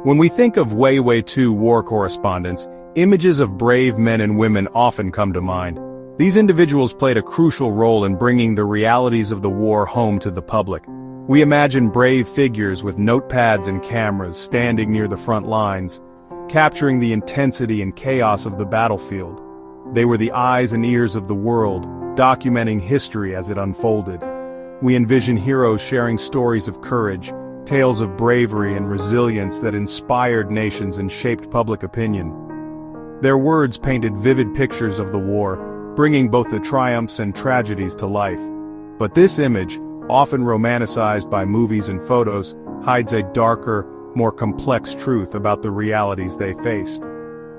When we think of WW2 war correspondents, images of brave men and women often come to mind. These individuals played a crucial role in bringing the realities of the war home to the public. We imagine brave figures with notepads and cameras standing near the front lines, capturing the intensity and chaos of the battlefield. They were the eyes and ears of the world, documenting history as it unfolded. We envision heroes sharing stories of courage, tales of bravery and resilience that inspired nations and shaped public opinion. Their words painted vivid pictures of the war, bringing both the triumphs and tragedies to life. But this image, often romanticized by movies and photos, hides a darker, more complex truth about the realities they faced.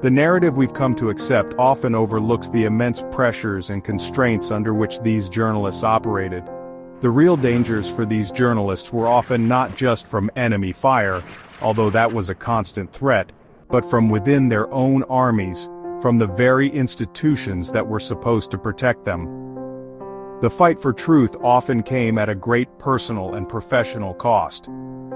The narrative we've come to accept often overlooks the immense pressures and constraints under which these journalists operated. The real dangers for these journalists were often not just from enemy fire, although that was a constant threat, but from within their own armies, from the very institutions that were supposed to protect them. The fight for truth often came at a great personal and professional cost.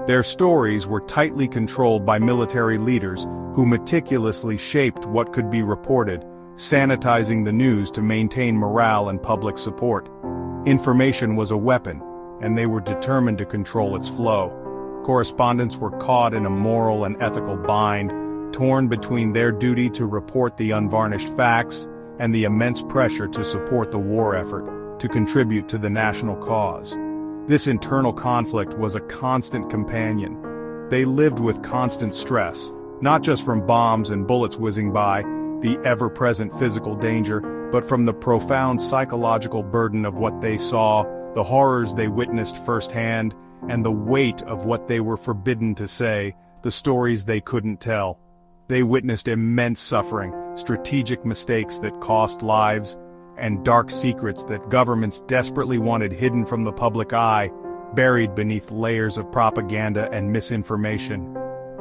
Their stories were tightly controlled by military leaders who meticulously shaped what could be reported, sanitizing the news to maintain morale and public support. Information was a weapon, and they were determined to control its flow. Correspondents were caught in a moral and ethical bind, torn between their duty to report the unvarnished facts and the immense pressure to support the war effort, to contribute to the national cause. This internal conflict was a constant companion. They lived with constant stress, not just from bombs and bullets whizzing by, the ever-present physical danger, but from the profound psychological burden of what they saw, the horrors they witnessed firsthand, and the weight of what they were forbidden to say, the stories they couldn't tell. They witnessed immense suffering, strategic mistakes that cost lives, and dark secrets that governments desperately wanted hidden from the public eye, buried beneath layers of propaganda and misinformation.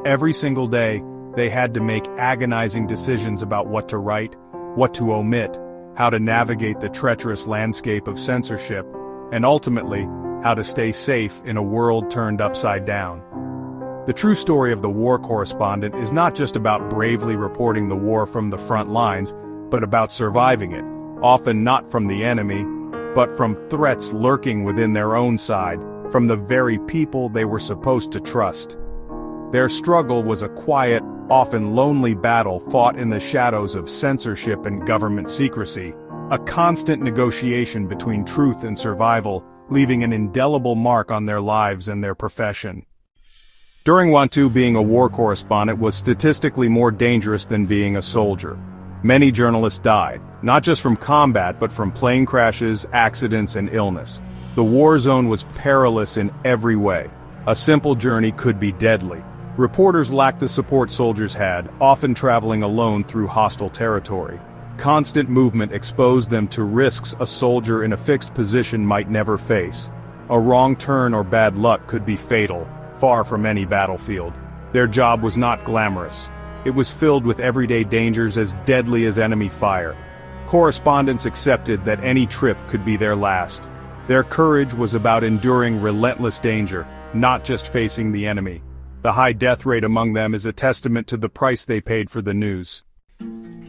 Every single day, they had to make agonizing decisions about what to write, what to omit, how to navigate the treacherous landscape of censorship, and ultimately, how to stay safe in a world turned upside down. The true story of the war correspondent is not just about bravely reporting the war from the front lines, but about surviving it, often not from the enemy, but from threats lurking within their own side, from the very people they were supposed to trust. Their struggle was a quiet, often lonely battle fought in the shadows of censorship and government secrecy, a constant negotiation between truth and survival, leaving an indelible mark on their lives and their profession. During WW2, being a war correspondent was statistically more dangerous than being a soldier. Many journalists died, not just from combat but from plane crashes, accidents, and illness. The war zone was perilous in every way. A simple journey could be deadly. Reporters lacked the support soldiers had, often traveling alone through hostile territory. Constant movement exposed them to risks a soldier in a fixed position might never face. A wrong turn or bad luck could be fatal, far from any battlefield. Their job was not glamorous. It was filled with everyday dangers as deadly as enemy fire. Correspondents accepted that any trip could be their last. Their courage was about enduring relentless danger, not just facing the enemy. The high death rate among them is a testament to the price they paid for the news.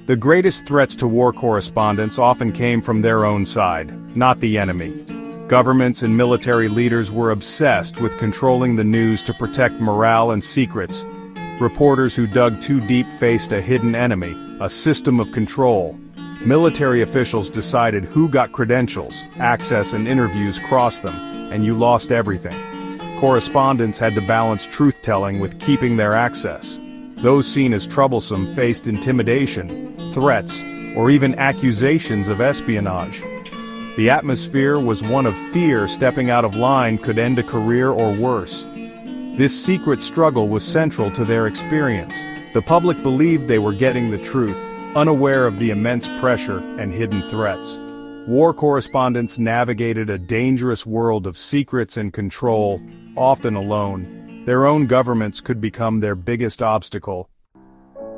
The greatest threats to war correspondents often came from their own side, not the enemy. Governments and military leaders were obsessed with controlling the news to protect morale and secrets. Reporters who dug too deep faced a hidden enemy, a system of control. Military officials decided who got credentials, access, and interviews crossed them, and you lost everything. Correspondents had to balance truth-telling with keeping their access. Those seen as troublesome faced intimidation, threats, or even accusations of espionage. The atmosphere was one of fear. Stepping out of line could end a career or worse. This secret struggle was central to their experience. The public believed they were getting the truth, unaware of the immense pressure and hidden threats. War correspondents navigated a dangerous world of secrets and control, often alone. Their own governments could become their biggest obstacle.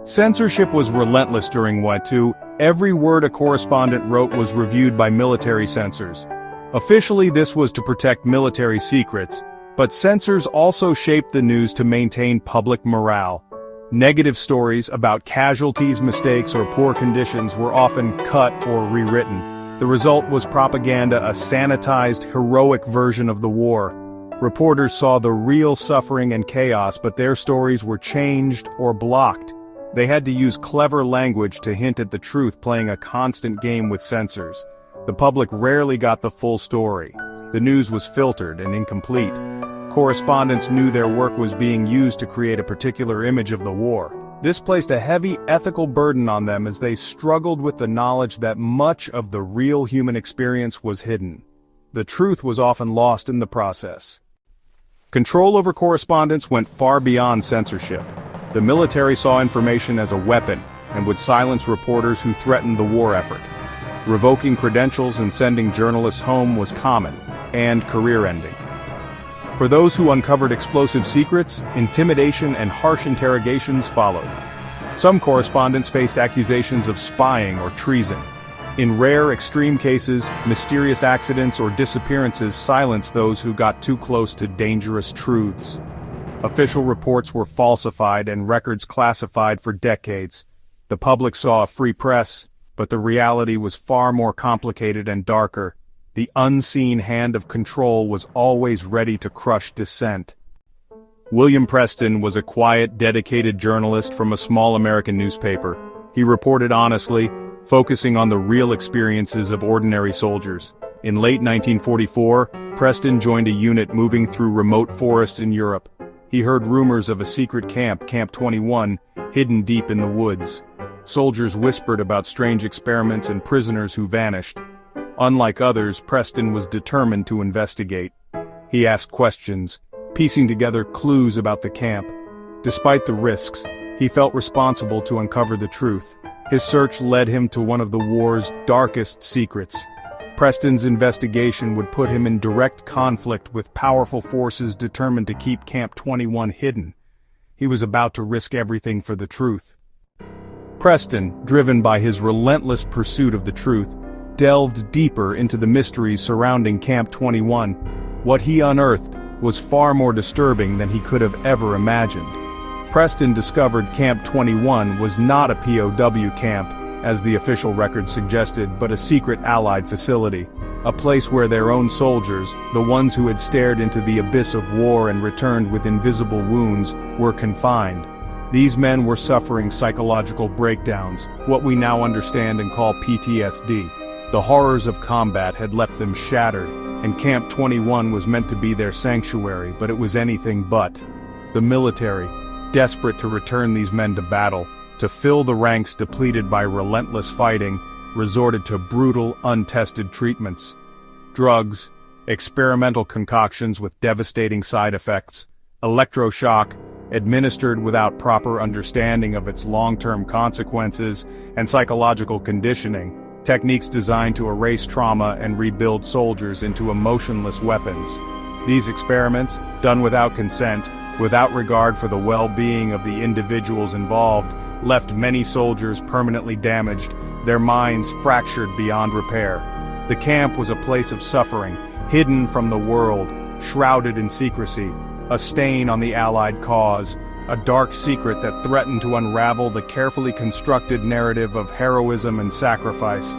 Censorship was relentless during WW2. Every word a correspondent wrote was reviewed by military censors. Officially, this was to protect military secrets, but censors also shaped the news to maintain public morale. Negative stories about casualties, mistakes, or poor conditions were often cut or rewritten. The result was propaganda, a sanitized, heroic version of the war. Reporters saw the real suffering and chaos, but their stories were changed or blocked. They had to use clever language to hint at the truth, playing a constant game with censors. The public rarely got the full story. The news was filtered and incomplete. Correspondents knew their work was being used to create a particular image of the war. This placed a heavy ethical burden on them as they struggled with the knowledge that much of the real human experience was hidden. The truth was often lost in the process. Control over correspondence went far beyond censorship. The military saw information as a weapon and would silence reporters who threatened the war effort. Revoking credentials and sending journalists home was common, and career-ending. For those who uncovered explosive secrets, intimidation and harsh interrogations followed. Some correspondents faced accusations of spying or treason. In rare, extreme cases, mysterious accidents or disappearances silenced those who got too close to dangerous truths. Official reports were falsified and records classified for decades. The public saw a free press, but the reality was far more complicated and darker. The unseen hand of control was always ready to crush dissent. William Preston was a quiet, dedicated journalist from a small American newspaper. He reported honestly, focusing on the real experiences of ordinary soldiers. In late 1944, Preston joined a unit moving through remote forests in Europe. He heard rumors of a secret camp, Camp 21, hidden deep in the woods. Soldiers whispered about strange experiments and prisoners who vanished. Unlike others, Preston was determined to investigate. He asked questions, piecing together clues about the camp. Despite the risks, he felt responsible to uncover the truth. His search led him to one of the war's darkest secrets. Preston's investigation would put him in direct conflict with powerful forces determined to keep Camp 21 hidden. He was about to risk everything for the truth. Preston, driven by his relentless pursuit of the truth, delved deeper into the mysteries surrounding Camp 21. What he unearthed was far more disturbing than he could have ever imagined. Preston discovered Camp 21 was not a POW camp, as the official record suggested, but a secret Allied facility, a place where their own soldiers, the ones who had stared into the abyss of war and returned with invisible wounds, were confined. These men were suffering psychological breakdowns, what we now understand and call PTSD. The horrors of combat had left them shattered, and Camp 21 was meant to be their sanctuary, but it was anything but. The military, desperate to return these men to battle, to fill the ranks depleted by relentless fighting, resorted to brutal, untested treatments. Drugs, experimental concoctions with devastating side effects, electroshock, administered without proper understanding of its long-term consequences, and psychological conditioning, techniques designed to erase trauma and rebuild soldiers into emotionless weapons. These experiments, done without consent, without regard for the well-being of the individuals involved, left many soldiers permanently damaged, their minds fractured beyond repair. The camp was a place of suffering, hidden from the world, shrouded in secrecy, a stain on the Allied cause, a dark secret that threatened to unravel the carefully constructed narrative of heroism and sacrifice.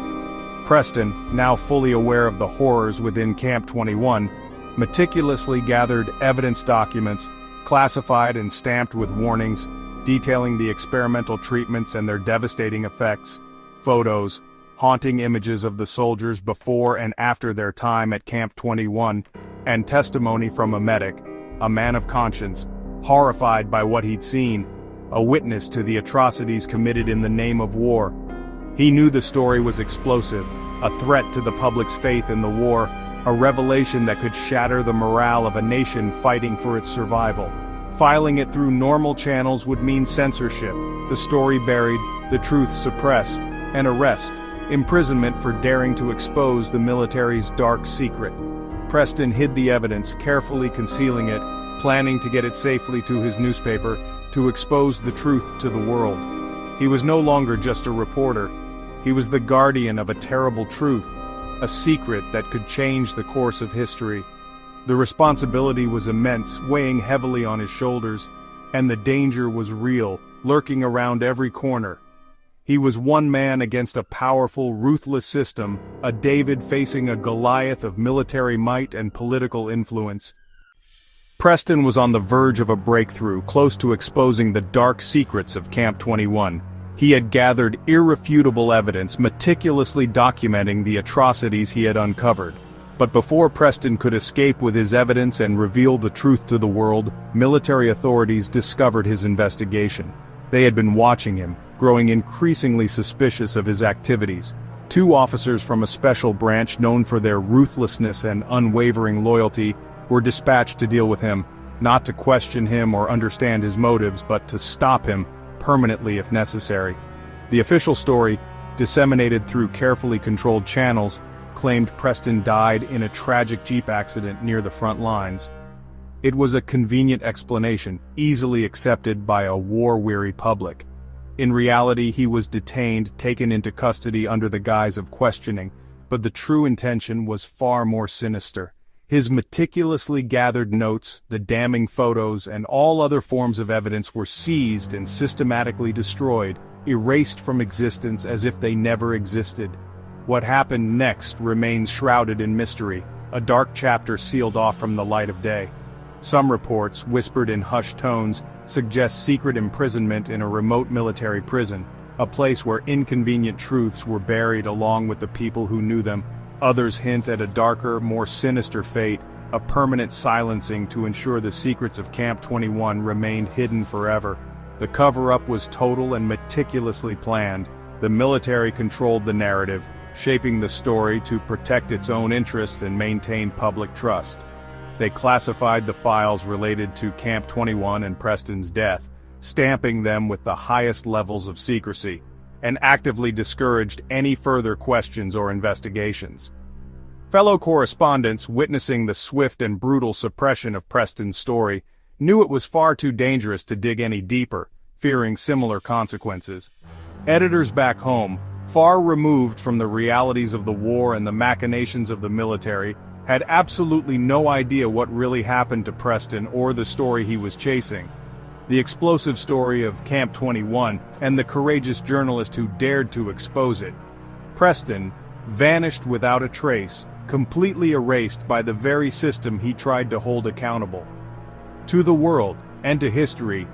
Preston, now fully aware of the horrors within Camp 21, meticulously gathered evidence documents, classified and stamped with warnings, detailing the experimental treatments and their devastating effects, photos, haunting images of the soldiers before and after their time at Camp 21, and testimony from a medic, a man of conscience, horrified by what he'd seen, a witness to the atrocities committed in the name of war. He knew the story was explosive, a threat to the public's faith in the war, a revelation that could shatter the morale of a nation fighting for its survival. Filing it through normal channels would mean censorship, the story buried, the truth suppressed, and arrest, imprisonment for daring to expose the military's dark secret. Preston hid the evidence, carefully concealing it, planning to get it safely to his newspaper, to expose the truth to the world. He was no longer just a reporter. He was the guardian of a terrible truth, a secret that could change the course of history. The responsibility was immense, weighing heavily on his shoulders, and the danger was real, lurking around every corner. He was one man against a powerful, ruthless system, a David facing a Goliath of military might and political influence. Preston was on the verge of a breakthrough, close to exposing the dark secrets of Camp 21. He had gathered irrefutable evidence, meticulously documenting the atrocities he had uncovered. But before Preston could escape with his evidence and reveal the truth to the world, military authorities discovered his investigation. They had been watching him, growing increasingly suspicious of his activities. 2 officers from a special branch known for their ruthlessness and unwavering loyalty were dispatched to deal with him, not to question him or understand his motives, but to stop him permanently if necessary. The official story, disseminated through carefully controlled channels, claimed Preston died in a tragic Jeep accident near the front lines. It was a convenient explanation, easily accepted by a war-weary public. In reality, he was detained, taken into custody under the guise of questioning, but the true intention was far more sinister. His meticulously gathered notes, the damning photos, and all other forms of evidence were seized and systematically destroyed, erased from existence as if they never existed. What happened next remains shrouded in mystery, a dark chapter sealed off from the light of day. Some reports, whispered in hushed tones, suggest secret imprisonment in a remote military prison, a place where inconvenient truths were buried along with the people who knew them. Others hint at a darker, more sinister fate, a permanent silencing to ensure the secrets of Camp 21 remained hidden forever. The cover-up was total and meticulously planned. The military controlled the narrative, shaping the story to protect its own interests and maintain public trust. They classified the files related to Camp 21 and Preston's death, stamping them with the highest levels of secrecy, and actively discouraged any further questions or investigations. Fellow correspondents, witnessing the swift and brutal suppression of Preston's story, knew it was far too dangerous to dig any deeper, fearing similar consequences. Editors back home, far removed from the realities of the war and the machinations of the military, had absolutely no idea what really happened to Preston or the story he was chasing. The explosive story of Camp 21 and the courageous journalist who dared to expose it. Preston vanished without a trace, completely erased by the very system he tried to hold accountable. To the world, and to history,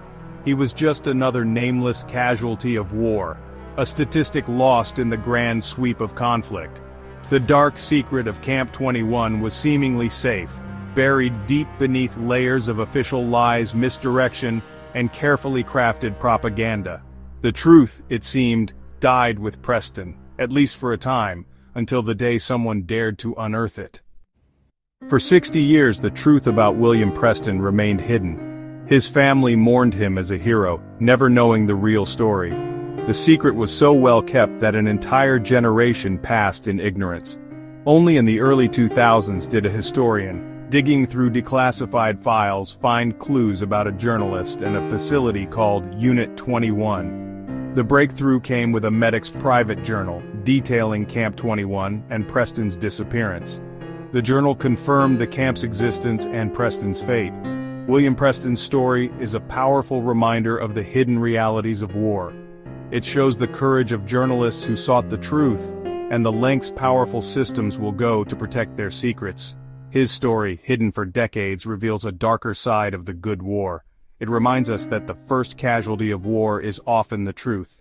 he was just another nameless casualty of war, a statistic lost in the grand sweep of conflict. The dark secret of Camp 21 was seemingly safe, buried deep beneath layers of official lies, misdirection, and carefully crafted propaganda. The truth, it seemed, died with Preston, at least for a time, until the day someone dared to unearth it. For 60 years the truth about William Preston remained hidden. His family mourned him as a hero, never knowing the real story. The secret was so well kept that an entire generation passed in ignorance. Only in the early 2000s did a historian, digging through declassified files, find clues about a journalist and a facility called Unit 21. The breakthrough came with a medic's private journal, detailing Camp 21 and Preston's disappearance. The journal confirmed the camp's existence and Preston's fate. William Preston's story is a powerful reminder of the hidden realities of war. It shows the courage of journalists who sought the truth, and the lengths powerful systems will go to protect their secrets. His story, hidden for decades, reveals a darker side of the good war. It reminds us that the first casualty of war is often the truth.